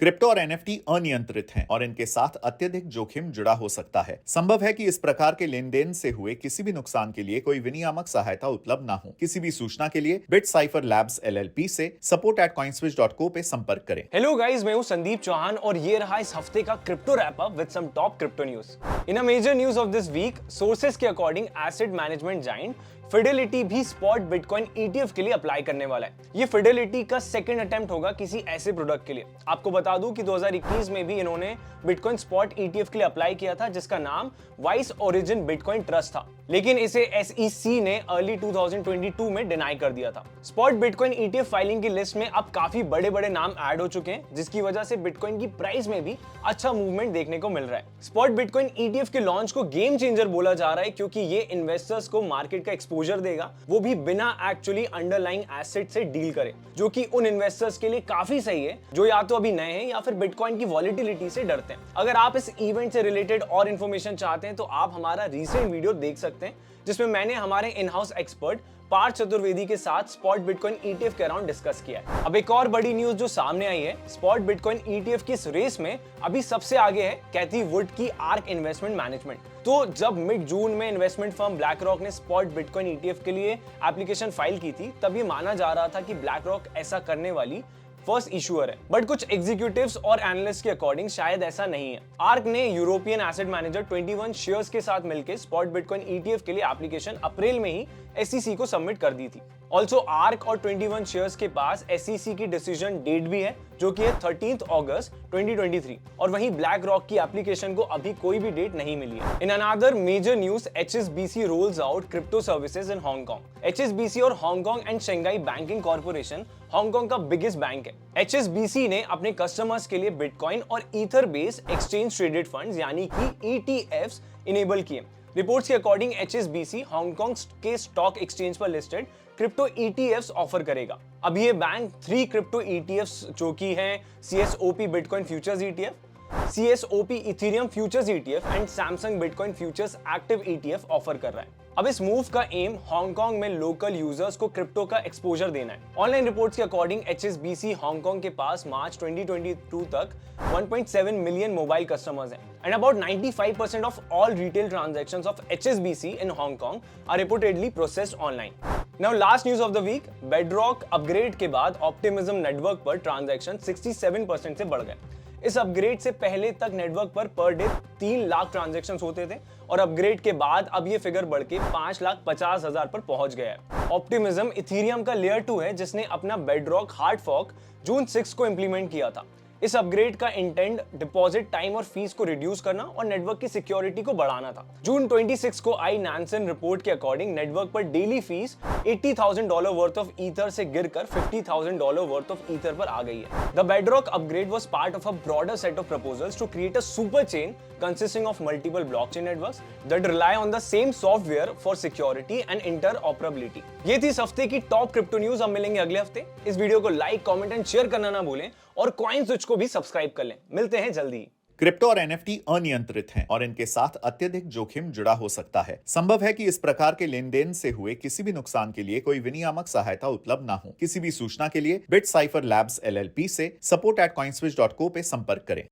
Crypto और NFT अनियंत्रित हैं और इनके साथ अत्यधिक जोखिम जुड़ा हो सकता है। संभव है कि इस प्रकार के लेन देन से हुए किसी भी नुकसान के लिए कोई विनियामक सहायता उपलब्ध ना हो। किसी भी सूचना के लिए बिटसाइफर लैब्स एलएलपी से support@coinswitch.co पे संपर्क करें। हेलो गाइस, मैं हूं संदीप चौहान और ये रहा इस हफ्ते का crypto wrap up with some top crypto news. In a major news of this week, sources के according asset management giant Fidelity भी स्पॉट बिटकॉइन ईटीएफ के लिए अप्लाई करने वाला है। ये फिडेलिटी का सेकंड अटेम्प्ट होगा किसी ऐसे प्रोडक्ट के लिए। आपको बता दूं कि 2021 में भी इन्होंने बिटकॉइन स्पॉट ईटीएफ के लिए अप्लाई किया था जिसका नाम वाइस ओरिजिन बिटकॉइन ट्रस्ट था, लेकिन इसे एसईसी ने अर्ली 2022 में डिनाई कर दिया था। स्पॉट बिटकॉइन ईटीएफ फाइलिंग की लिस्ट में अब काफी बड़े बड़े नाम ऐड हो चुके हैं, जिसकी वजह से बिटकॉइन की प्राइस में भी अच्छा मूवमेंट देखने को मिल रहा है। स्पॉट बिटकॉइन ईटीएफ के लॉन्च को गेम चेंजर बोला जा रहा है क्योंकि ये इन्वेस्टर्स को मार्केट का एक्सपोजर देगा, वो भी बिना एक्चुअली अंडरलाइंग एसेट से डील करे, जो कि उन इन्वेस्टर्स के लिए काफी सही है जो या तो अभी नए हैं या फिर बिटकॉइन की वॉलिटिलिटी से डरते हैं। अगर आप इस इवेंट से रिलेटेड और इन्फॉर्मेशन चाहते हैं तो आप हमारा रीसेंट वीडियो देख सकते हैं जिसमें मैंने हमारे in house expert Parth Chaturvedi के साथ स्पॉट बिटकॉइन ईटीएफ के अराउंड डिस्कस किया है। अब एक और बड़ी न्यूज जो सामने आई है, स्पॉट बिटकॉइन ईटीएफ की इस रेस में अभी सबसे आगे है कैथी वुड की आर्क इन्वेस्टमेंट मैनेजमेंट। तो जब मिड जून में इन्वेस्टमेंट फर्म ब्लैक रॉक ने स्पॉट बिटकॉइन ईटीएफ के लिए एप्लीकेशन फाइल की थी, तब ये माना जा रहा था कि ब्लैक रॉक ऐसा करने वाली फर्स्ट इशूअर है, बट कुछ एग्जीक्यूटिव्स और एनालिस्ट के अकॉर्डिंग शायद ऐसा नहीं है। आर्क ने यूरोपियन एसेट मैनेजर 21 शेयर्स के साथ मिलकर स्पॉट बिटकॉइन ईटीएफ के लिए एप्लीकेशन अप्रैल में ही एसईसी को सबमिट कर दी थी। ऑल्सो आर्क और 21 शेयर्स के पास एसईसी की डिसीजन डेट भी है जो कि है 13 अगस्त 2023, और वहीं ब्लैक रॉक की एप्लीकेशन को अभी कोई भी डेट नहीं मिली है। In another major news, HSBC rolls out crypto services in Hong Kong. HSBC और Hong Kong and Shanghai banking corporation Hong Kong का बिगेस्ट बैंक है। HSBC ने अपने कस्टमर्स के लिए बिटकॉइन और ether based exchange traded funds यानी कि ETFs इनेबल किए। रिपोर्ट्स के अकॉर्डिंग HSBC हांगकांग के स्टॉक एक्सचेंज पर लिस्टेड क्रिप्टो ETFs ऑफर करेगा। अब ये बैंक 3 क्रिप्टो ETFs जो कि हैं CSOP bitcoin futures ETF, CSOP ethereum futures ETF and Samsung bitcoin futures active ETF offer कर रहा है। अब इस मूव का एम हांगकांग में लोकल यूजर्स को क्रिप्टो का एक्सपोजर देना है। ऑनलाइन रिपोर्ट्स के अकॉर्डिंग HSBC हांगकांग के पास मार्च 2022 तक 1.7 मिलियन मोबाइल कस्टमर्स हैं and about 95% of all retail transactions of HSBC in Hong Kong are reportedly processed online. Now last news of the week, bedrock upgrade के बाद optimism network पर transaction 67% से बढ़ गए। इस अपग्रेड से पहले तक network per day 3 lakh transactions होते थे और अपग्रेड के बाद अब ये फिगर बढ़ के 5,50,000 पर पहुंच गया है। ऑप्टिमिज्म इथेरियम का लेयर 2 है जिसने अपना बेडरॉक हार्ड फॉर्क जून 6 को इंप्लीमेंट किया था। इस अपग्रेड का इंटेंट डिपॉजिट टाइम और फीस को रिड्यूस करना और नेटवर्क की सिक्योरिटी को बढ़ाना था। जून 26 को आई नैनसन रिपोर्ट के अकॉर्डिंग नेटवर्क पर daily fees $80,000 worth of ether से गिरकर $50,000 वर्थ ऑफ ईथर पर आ गई है। The bedrock upgrade was part of a broader set of proposals to create a super chain consisting of multiple blockchain networks that rely on the same software for security and interoperability। ये थी इस हफ्ते की top crypto news. हम मिलेंगे अगले हफ्ते। इस वीडियो को लाइक, कमेंट एंड शेयर करना ना भूलें और कॉइनस्विच को भी सब्सक्राइब कर लें। मिलते हैं जल्दी। क्रिप्टो और एनएफटी अनियंत्रित हैं और इनके साथ अत्यधिक जोखिम जुड़ा हो सकता है। संभव है कि इस प्रकार के लेन देन से हुए किसी भी नुकसान के लिए कोई विनियामक सहायता उपलब्ध ना हो। किसी भी सूचना के लिए बिटसाइफर लैब्स एलएलपी से support@coinswitch.co पे संपर्क करें।